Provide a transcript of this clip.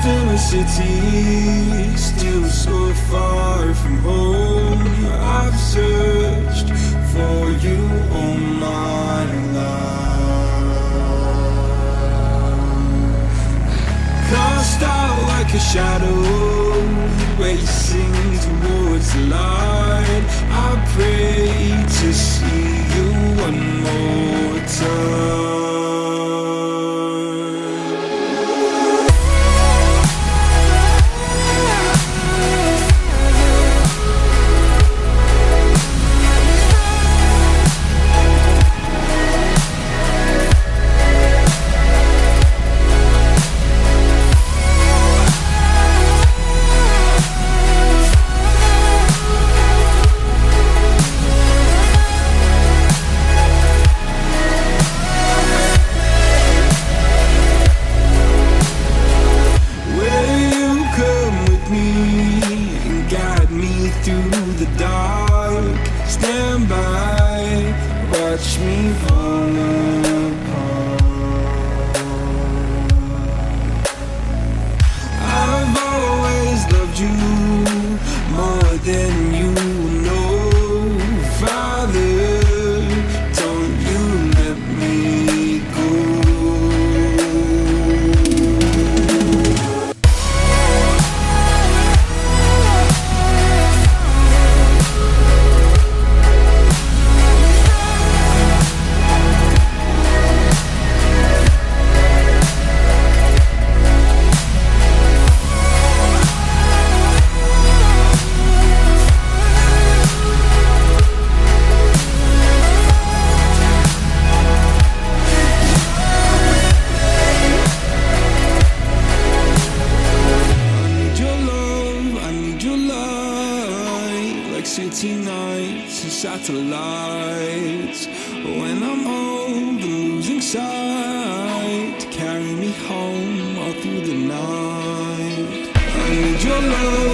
in a city, still so far from home. I've searched for you all my life. Cast out like a shadow, racing towards the light. I pray to see you one more time. Through the dark, stand by, watch me fall apart. I've always loved you more than you know. Father, don't you let me go. City nights and satellites. When I'm old and losing sight, carry me home all through the night. I need your love.